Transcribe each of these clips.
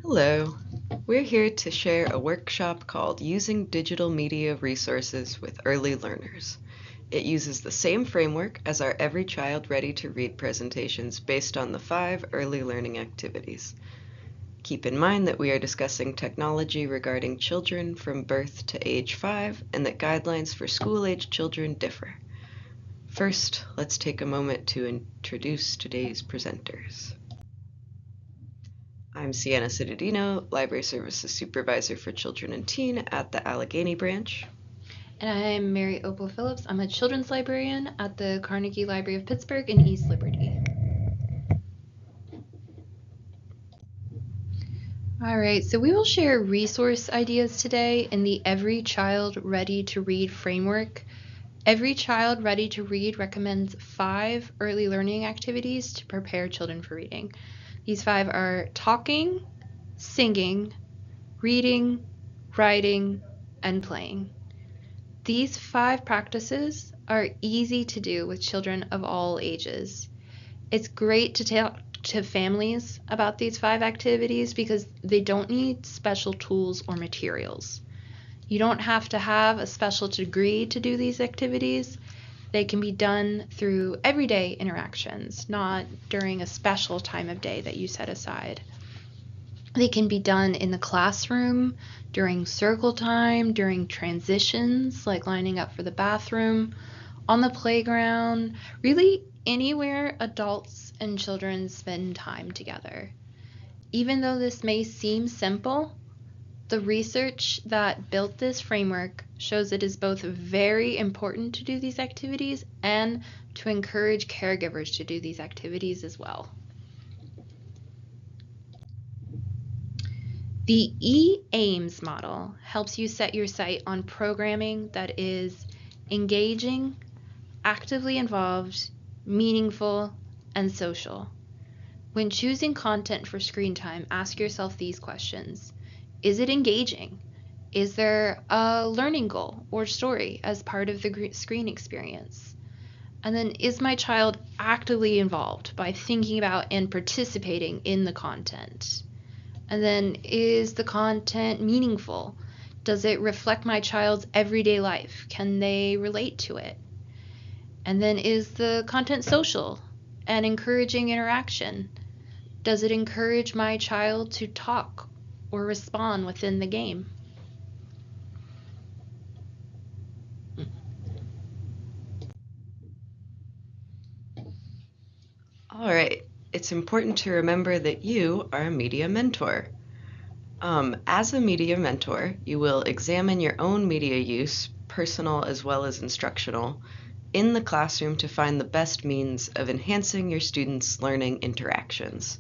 Hello. We're here to share a workshop called Using Digital Media Resources with Early Learners. It uses the same framework as our Every Child Ready to Read presentations based on the 5 early learning activities. Keep in mind that we are discussing technology regarding children from birth to age 5 and that guidelines for school-age children differ. First, let's take a moment to introduce today's presenters. I'm Sienna Citadino, Library Services Supervisor for Children and Teen at the Allegheny Branch. And I'm Mary Opal Phillips. I'm a children's librarian at the Carnegie Library of Pittsburgh in East Liberty. All right, so we will share resource ideas today in the Every Child Ready to Read framework. Every Child Ready to Read recommends 5 early learning activities to prepare children for reading. These 5 are talking, singing, reading, writing, and playing. These 5 practices are easy to do with children of all ages. It's great to talk to families about these 5 activities because they don't need special tools or materials. You don't have to have a special degree to do these activities. They can be done through everyday interactions, not during a special time of day that you set aside. They can be done in the classroom, during circle time, during transitions, like lining up for the bathroom, on the playground, really anywhere adults and children spend time together. Even though this may seem simple, the research that built this framework shows it is both very important to do these activities and to encourage caregivers to do these activities as well. The E-AIMS model helps you set your sight on programming that is engaging, actively involved, meaningful, and social. When choosing content for screen time, ask yourself these questions. Is it engaging? Is there a learning goal or story as part of the screen experience? And then, is my child actively involved by thinking about and participating in the content? And then, is the content meaningful? Does it reflect my child's everyday life? Can they relate to it? And then, is the content social and encouraging interaction? Does it encourage my child to talk or respond within the game? All right, it's important to remember that you are a media mentor. As a media mentor, you will examine your own media use, personal as well as instructional, in the classroom to find the best means of enhancing your students' learning interactions.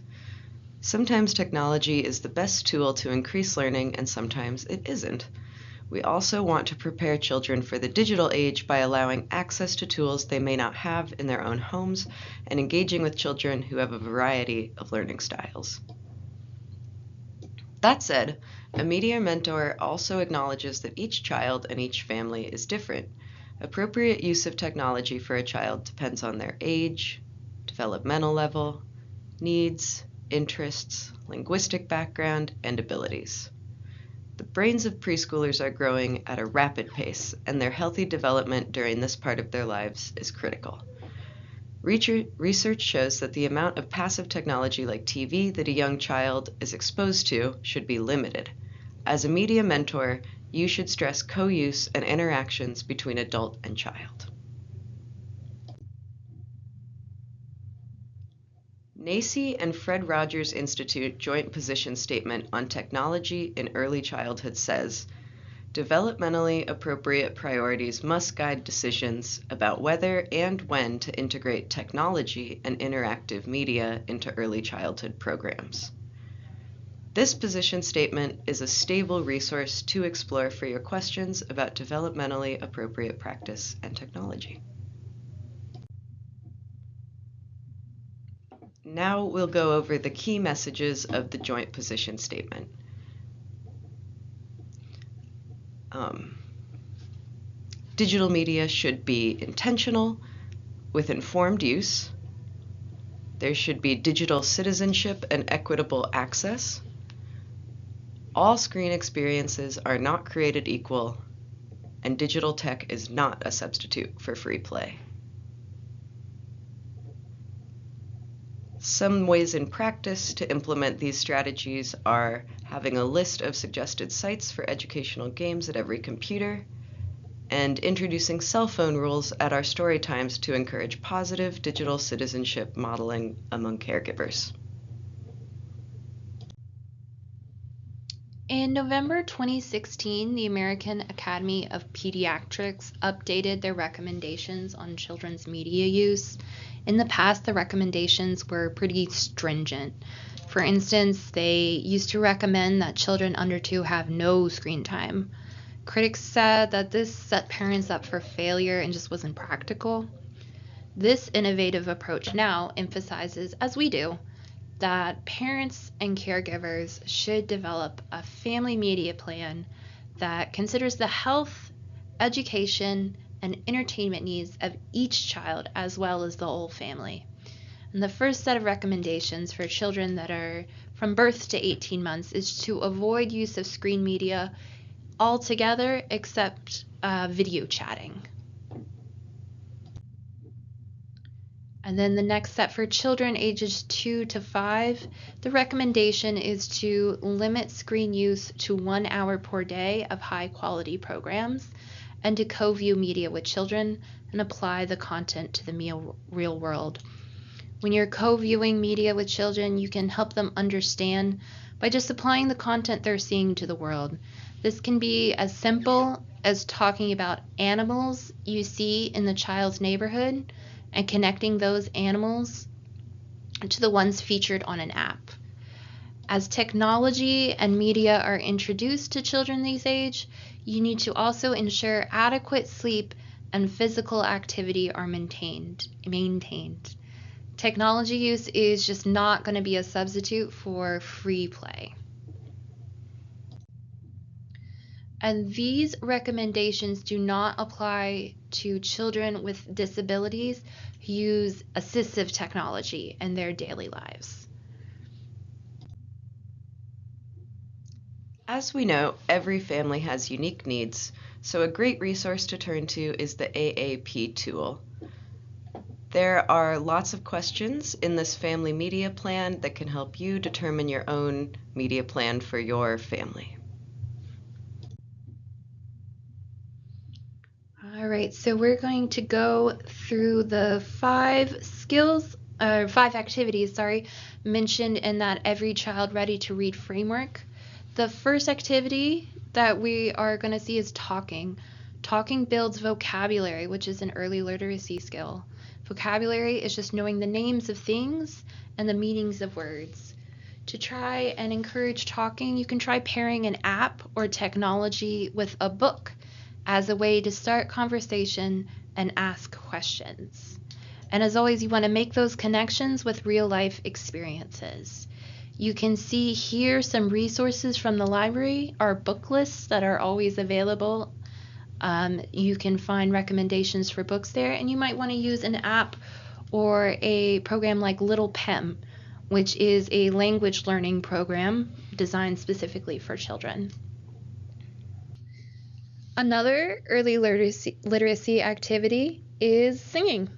Sometimes technology is the best tool to increase learning, and sometimes it isn't. We also want to prepare children for the digital age by allowing access to tools they may not have in their own homes and engaging with children who have a variety of learning styles. That said, a media mentor also acknowledges that each child and each family is different. Appropriate use of technology for a child depends on their age, developmental level, needs, interests, linguistic background, and abilities. The brains of preschoolers are growing at a rapid pace, and their healthy development during this part of their lives is critical. Research shows that the amount of passive technology like TV that a young child is exposed to should be limited. As a media mentor, you should stress co-use and interactions between adult and child. NACI and Fred Rogers Institute Joint Position Statement on Technology in Early Childhood says, developmentally appropriate priorities must guide decisions about whether and when to integrate technology and interactive media into early childhood programs. This position statement is a stable resource to explore for your questions about developmentally appropriate practice and technology. Now we'll go over the key messages of the joint position statement. Digital media should be intentional with informed use. There should be digital citizenship and equitable access. All screen experiences are not created equal, and digital tech is not a substitute for free play. Some ways in practice to implement these strategies are having a list of suggested sites for educational games at every computer, and introducing cell phone rules at our story times to encourage positive digital citizenship modeling among caregivers. In November 2016, the American Academy of Pediatrics updated their recommendations on children's media use. In the past, the recommendations were pretty stringent. For instance, they used to recommend that children under 2 have no screen time. Critics said that this set parents up for failure and just wasn't practical. This innovative approach now emphasizes, as we do, that parents and caregivers should develop a family media plan that considers the health, education, and entertainment needs of each child as well as the whole family. And the first set of recommendations for children that are from birth to 18 months is to avoid use of screen media altogether except video chatting. And then the next set for children ages 2 to 5, the recommendation is to limit screen use to 1 hour per day of high quality programs and to co-view media with children and apply the content to the real world. When you're co-viewing media with children, you can help them understand by just applying the content they're seeing to the world. This can be as simple as talking about animals you see in the child's neighborhood and connecting those animals to the ones featured on an app. As technology and media are introduced to children these age, you need to also ensure adequate sleep and physical activity are maintained. Technology use is just not going to be a substitute for free play. And these recommendations do not apply to children with disabilities who use assistive technology in their daily lives. As we know, every family has unique needs, so a great resource to turn to is the AAP tool. There are lots of questions in this family media plan that can help you determine your own media plan for your family. All right, so we're going to go through the 5 activities, mentioned in that Every Child Ready to Read framework. The first activity that we are going to see is talking. Talking builds vocabulary, which is an early literacy skill. Vocabulary is just knowing the names of things and the meanings of words. To try and encourage talking, you can try pairing an app or technology with a book as a way to start conversation and ask questions. And as always, you want to make those connections with real life experiences. You can see here some resources from the library, our book lists that are always available. You can find recommendations for books there, and you might want to use an app or a program like Little Pem, which is a language learning program designed specifically for children. Another early literacy activity is singing.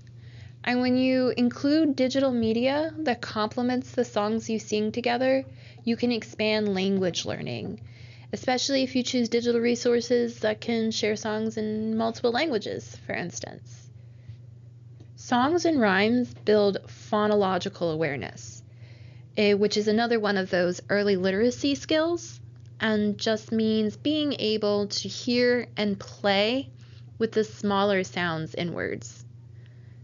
And when you include digital media that complements the songs you sing together, you can expand language learning, especially if you choose digital resources that can share songs in multiple languages, for instance. Songs and rhymes build phonological awareness, which is another one of those early literacy skills, and just means being able to hear and play with the smaller sounds in words.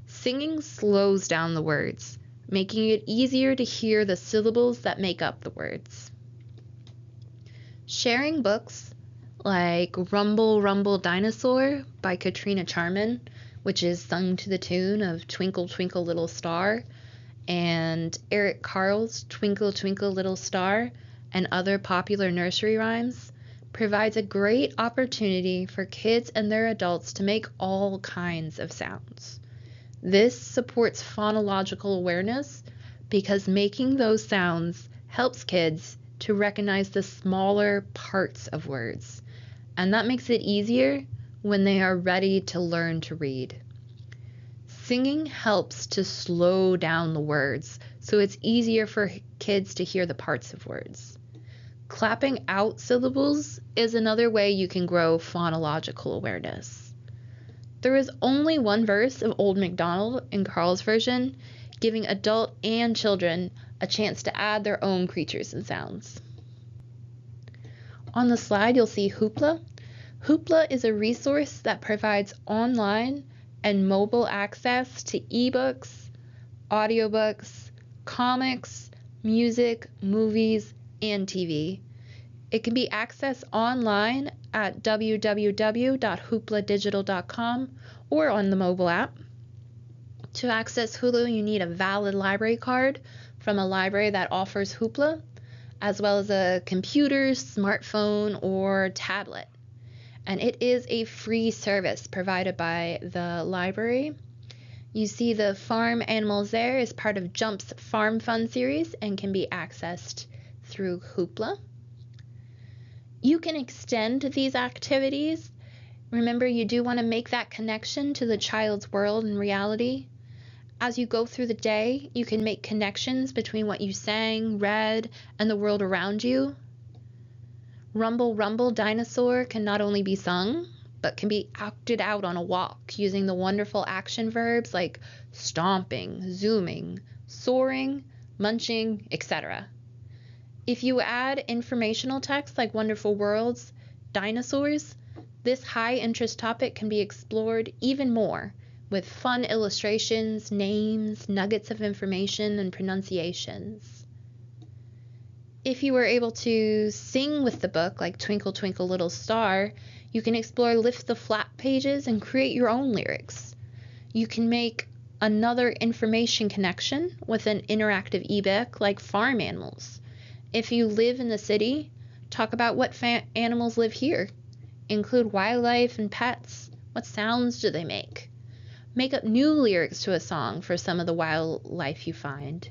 Singing slows down the words, making it easier to hear the syllables that make up the words. Sharing books like Rumble, Rumble Dinosaur by Katrina Charman, which is sung to the tune of Twinkle, Twinkle, Little Star, and Eric Carle's Twinkle, Twinkle, Little Star, and other popular nursery rhymes, provides a great opportunity for kids and their adults to make all kinds of sounds. This supports phonological awareness because making those sounds helps kids to recognize the smaller parts of words, and that makes it easier when they are ready to learn to read. Singing helps to slow down the words, so it's easier for kids to hear the parts of words. Clapping out syllables is another way you can grow phonological awareness. There is only one verse of Old MacDonald in Carl's version, giving adult and children a chance to add their own creatures and sounds. On the slide, you'll see Hoopla. Hoopla is a resource that provides online and mobile access to ebooks, audiobooks, comics, music, movies, and TV. It can be accessed online at www.hoopladigital.com or on the mobile app. To access Hulu, you need a valid library card from a library that offers Hoopla, as well as a computer, smartphone, or tablet. And it is a free service provided by the library. You see the farm animals there as part of Jump's Farm Fun series and can be accessed through Hoopla. You can extend these activities. Remember, you do want to make that connection to the child's world and reality. As you go through the day, you can make connections between what you sang, read, and the world around you. Rumble, rumble, dinosaur can not only be sung, but can be acted out on a walk using the wonderful action verbs like stomping, zooming, soaring, munching, etc. If you add informational text like wonderful worlds, dinosaurs, this high interest topic can be explored even more with fun illustrations, names, nuggets of information, and pronunciations. If you were able to sing with the book, like Twinkle, Twinkle, Little Star, you can explore lift the flap pages and create your own lyrics. You can make another information connection with an interactive ebook like Farm Animals. If you live in the city, talk about what animals live here. Include wildlife and pets. What sounds do they make? Make up new lyrics to a song for some of the wildlife you find.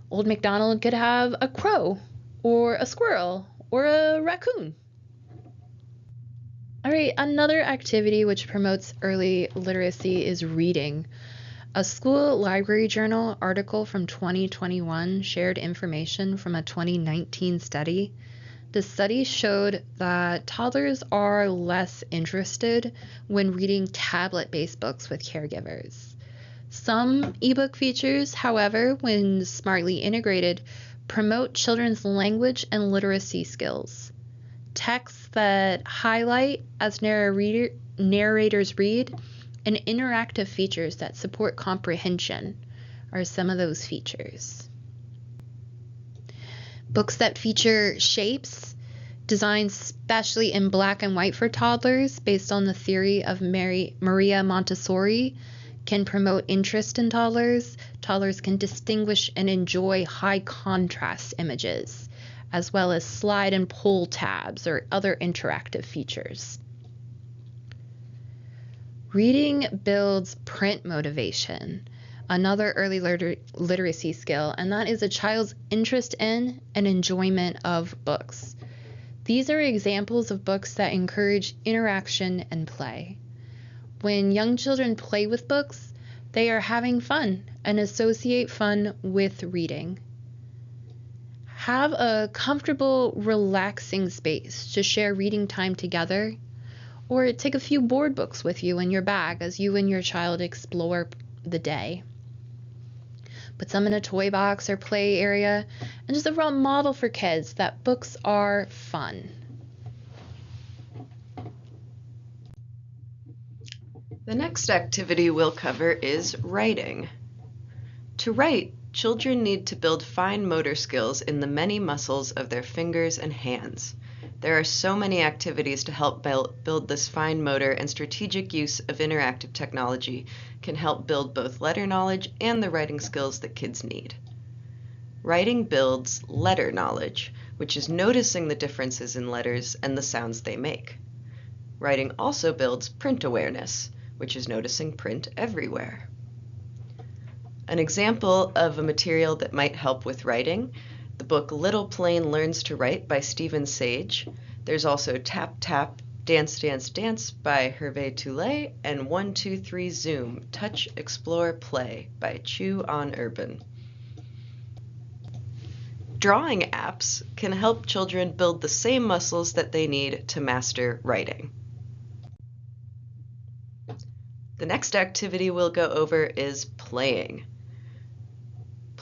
Old MacDonald could have a crow, or a squirrel, or a raccoon. All right, another activity which promotes early literacy is reading. A school library journal article from 2021 shared information from a 2019 study. The study showed that toddlers are less interested when reading tablet-based books with caregivers. Some ebook features, however, when smartly integrated, promote children's language and literacy skills. Texts that highlight as narrators read and interactive features that support comprehension are some of those features. Books that feature shapes, designed specially in black and white for toddlers based on the theory of Maria Montessori, can promote interest in toddlers. Toddlers can distinguish and enjoy high contrast images, as well as slide and pull tabs or other interactive features. Reading builds print motivation, another early literacy skill, and that is a child's interest in and enjoyment of books. These are examples of books that encourage interaction and play. When young children play with books, they are having fun and associate fun with reading. Have a comfortable, relaxing space to share reading time together, or take a few board books with you in your bag as you and your child explore the day. Put some in a toy box or play area, and just a real model for kids that books are fun. The next activity we'll cover is writing. To write, children need to build fine motor skills in the many muscles of their fingers and hands. There are so many activities to help build this fine motor, and strategic use of interactive technology can help build both letter knowledge and the writing skills that kids need. Writing builds letter knowledge, which is noticing the differences in letters and the sounds they make. Writing also builds print awareness, which is noticing print everywhere. An example of a material that might help with writing, the book Little Plane Learns to Write by Stephen Sage. There's also Tap Tap, Dance Dance Dance by Hervé Toulet, and 1 2 3 Zoom, Touch, Explore, Play by Chu On Urban. Drawing apps can help children build the same muscles that they need to master writing. The next activity we'll go over is playing.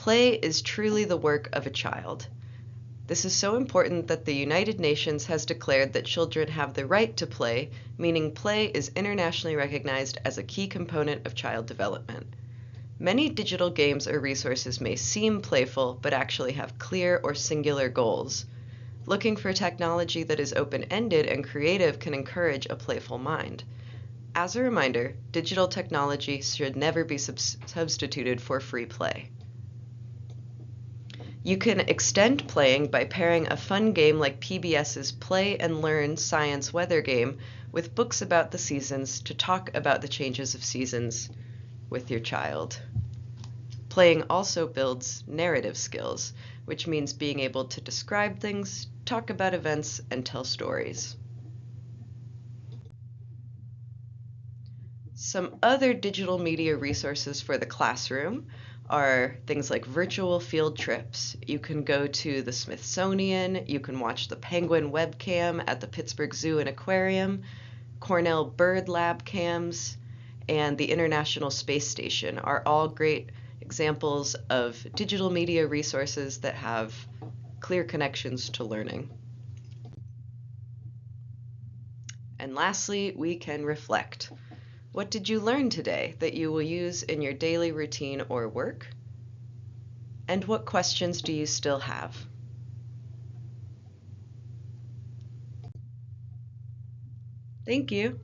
Play is truly the work of a child. This is so important that the United Nations has declared that children have the right to play, meaning play is internationally recognized as a key component of child development. Many digital games or resources may seem playful, but actually have clear or singular goals. Looking for technology that is open-ended and creative can encourage a playful mind. As a reminder, digital technology should never be substituted for free play. You can extend playing by pairing a fun game like PBS's Play and Learn Science Weather game with books about the seasons to talk about the changes of seasons with your child. Playing also builds narrative skills, which means being able to describe things, talk about events, and tell stories. Some other digital media resources for the classroom are things like virtual field trips. You can go to the Smithsonian, you can watch the penguin webcam at the Pittsburgh Zoo and Aquarium, Cornell Bird Lab cams, and the International Space Station are all great examples of digital media resources that have clear connections to learning. And lastly, we can reflect. What did you learn today that you will use in your daily routine or work? And what questions do you still have? Thank you.